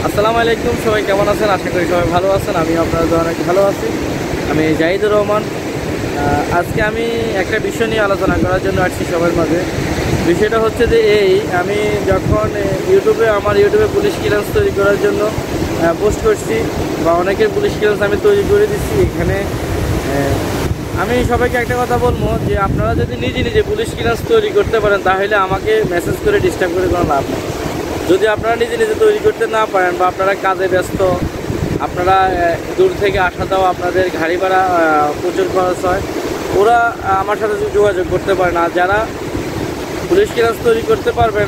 আসসালামু আলাইকুম, সবাই কেমন আছেন? আশা করি সবাই ভালো আছেন। আমি আপনাদের অনেক ভালো আছি। আমি জাহিদুর রহমান। আজকে আমি একটা বিষয় নিয়ে আলোচনা করার জন্য আসছি সবার মাঝে। বিষয়টা হচ্ছে যে আমি যখন আমার ইউটিউবে পুলিশ ক্লিয়ারেন্স তৈরি করার জন্য পোস্ট করছি বা অনেকের পুলিশ ক্লিয়ারেন্স আমি তৈরি করে দিচ্ছি। এখানে আমি সবাইকে একটা কথা বলবো যে আপনারা যদি নিজে নিজে পুলিশ ক্লিয়ারেন্স তৈরি করতে পারেন তাহলে আমাকে মেসেজ করে ডিস্টার্ব করে কোনো লাভ নেই। যদি আপনারা নিজে নিজে তৈরি করতে না পারেন বা আপনারা কাজে ব্যস্ত, আপনারা দূর থেকে আসা যাওয়া, আপনাদের গাড়ি ভাড়া প্রচুর খরচ হয়, ওরা আমার সাথে যোগাযোগ করতে পারে না। যারা পুলিশ ক্লিয়ারেন্স তৈরি করতে পারবেন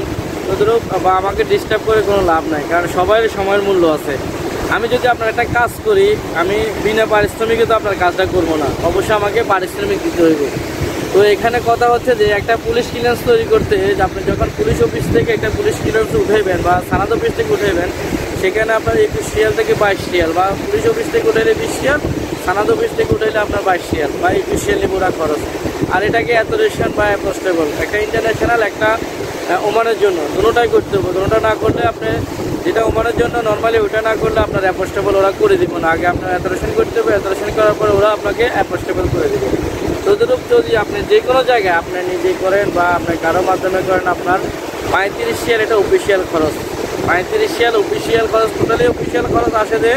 ওদেরও বা আমাকে ডিস্টার্ব করে কোনো লাভ নাই, কারণ সবাই সময়ের মূল্য আছে। আমি যদি আপনার একটা কাজ করি, আমি বিনা পারিশ্রমিকে তো আপনার কাজটা করব না, অবশ্যই আমাকে পারিশ্রমিক দিতে হইব। তো এখানে কথা হচ্ছে যে একটা পুলিশ ক্লিয়ারেন্স তৈরি করতে যে আপনি যখন পুলিশ অফিস থেকে একটা পুলিশ ক্লিয়ারেন্স উঠাইবেন বা থানাদ অফিস থেকে উঠাইবেন, সেখানে আপনার 21 রিয়াল থেকে 22 রিয়াল, বা পুলিশ অফিস থেকে উঠাইলে 20 রিয়াল, থানাদ অফিস থেকে উঠাইলে আপনার 22 রিয়াল বা 21 রিয়াল পুরা খরচ। আর এটাকে অ্যাথোরেশন বা অ্যাপোস্টেবল, একটা ইন্টারন্যাশনাল, একটা ওমানের জন্য, দুটোটাই করতে হবে। দুটোটা না করলে আপনি যেটা ওমানের জন্য নর্মালি ওটা না করলে আপনার অ্যাপোস্টেবল ওরা করে দিব না। আগে আপনার অ্যাথোরেশন করতে হবে, অ্যাথোরেশন করার পরে ওরা আপনাকে অ্যাপোস্টেবল করে দেবে। তদরূপ যদি আপনি যে কোনো জায়গায় আপনি নিজে করেন বা আপনি কারো মাধ্যমে করেন, আপনার 35 রিয়াল এটা অফিসিয়াল খরচ। 35 রিয়াল অফিসিয়াল খরচ, টোটালি অফিসিয়াল খরচ আসে যে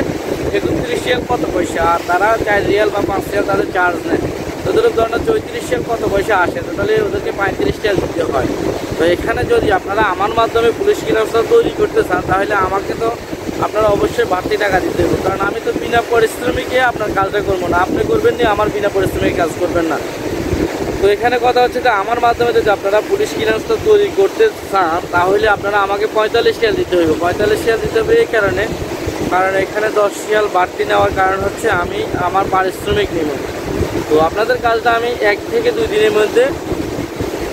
31 রিয়াল কত পয়সা, আর তারা 4 রিয়াল বা 5 রিয়াল তাদের চার্জ নেয়। তদরূপ ধরনের 34 রিয়াল কত পয়সা আসে, টোটালি ওদেরকে 35 রিয়াল দিতে হয়। তো এখানে যদি আপনারা আমার মাধ্যমে পুলিশ ক্লিয়ারেন্স তৈরি করতে চান তাহলে আমাকে তো আপনারা অবশ্যই বাড়তি টাকা দিতে হবে, কারণ আমি তো বিনা পরিশ্রমিকে আপনার কাজটা করবো না। আপনি করবেন না, আমার বিনা পরিশ্রমিক কাজ করবেন না। তো এখানে কথা হচ্ছে যে আমার মাধ্যমে যদি আপনারা পুলিশ ক্লিয়ারেন্সটা তৈরি করতে চান তাহলে আপনারা আমাকে 45 রিয়াল দিতে হবে। 45 রিয়াল দিতে হবে এই কারণে, কারণ এখানে 10 রিয়াল বাড়তি নেওয়ার কারণ হচ্ছে আমি আমার পারিশ্রমিক নেব। তো আপনাদের কাজটা আমি 1 থেকে 2 দিনের মধ্যে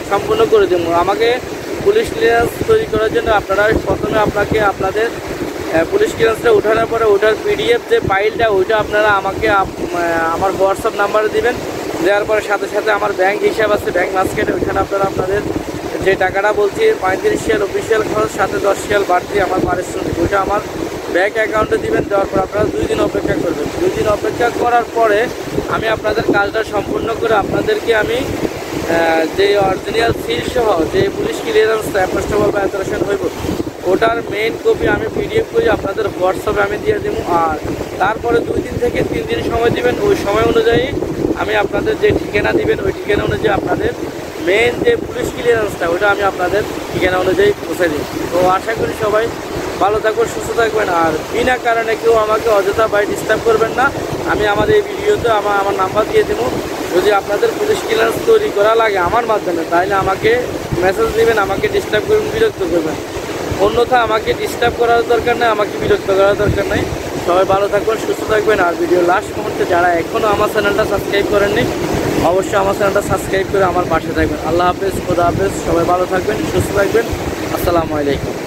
সম্পূর্ণ করে দেবো। আমাকে পুলিশ ক্লিয়ারেন্স তৈরি করার জন্য আপনারা প্রথমে আপনাদের পুলিশ ক্লিয়ারেন্সটা ওঠানোর পরে ওটার পিডিএফ যে ফাইলটা ওইটা আপনারা আমাকে আমার হোয়াটসঅ্যাপ নাম্বারে দিবেন। দেওয়ার পরে সাথে সাথে আমার ব্যাংক হিসাব আছে, ব্যাংক মাস্কেট, ওইখানে আপনারা আপনাদের যে টাকাটা বলছি 35 রিয়াল অফিসিয়াল খরচ, সাথে 10 রিয়াল বাড়তি আমার পারিশ্রমিক, ওইটা আমার ব্যাংক অ্যাকাউন্টে দিবেন। দেওয়ার পর আপনারা 2 দিন অপেক্ষা করবেন। 2 দিন অপেক্ষা করার পরে আমি আপনাদের কাজটা সম্পূর্ণ করে আপনাদেরকে আমি যে অরিজিনাল সিল সহ যে পুলিশ ক্লিয়ারেন্স অ্যাপোস্টেবল বা অ্যাথোরেশন হইব ওটার মেইন কপি আমি পিডিএফ করে আপনাদের হোয়াটসঅ্যাপে আমি দিয়ে দেবো। আর তারপরে 2 দিন থেকে 3 দিন সময় দিবেন। ওই সময় অনুযায়ী আমি আপনাদের যে ঠিকানা দিবেন ওই ঠিকানা অনুযায়ী আপনাদের মেইন যে পুলিশ ক্লিয়ারেন্সটা ওটা আমি আপনাদের ঠিকানা অনুযায়ী পৌঁছে দিই। তো আশা করি সবাই ভালো থাকবেন, সুস্থ থাকবেন, আর বিনা কারণে কেউ আমাকে অযথা ডিস্টার্ব করবেন না। আমি আমাদের এই ভিডিওতে আমার নাম্বার দিয়ে দেবো। যদি আপনাদের পুলিশ ক্লিয়ারেন্স তৈরি করা লাগে আমার মাধ্যমে তাহলে আমাকে মেসেজ দিবেন, আমাকে ডিস্টার্ব করবেন, বিরক্ত করবেন। অন্যথা আমাকে ডিস্টার্ব করার দরকার নেই, আমাকে বিরক্ত করার দরকার নেই। সবাই ভালো থাকবেন, সুস্থ থাকবেন। আর ভিডিও লাস্ট মুহূর্তে যারা এখনও আমার চ্যানেলটা সাবস্ক্রাইব করেননি অবশ্যই আমার চ্যানেলটা সাবস্ক্রাইব করে আমার পাশে থাকবেন। আল্লাহ হাফেজ, খোদা হাফেজ। সবাই ভালো থাকবেন, সুস্থ থাকবেন। আসসালামু আলাইকুম।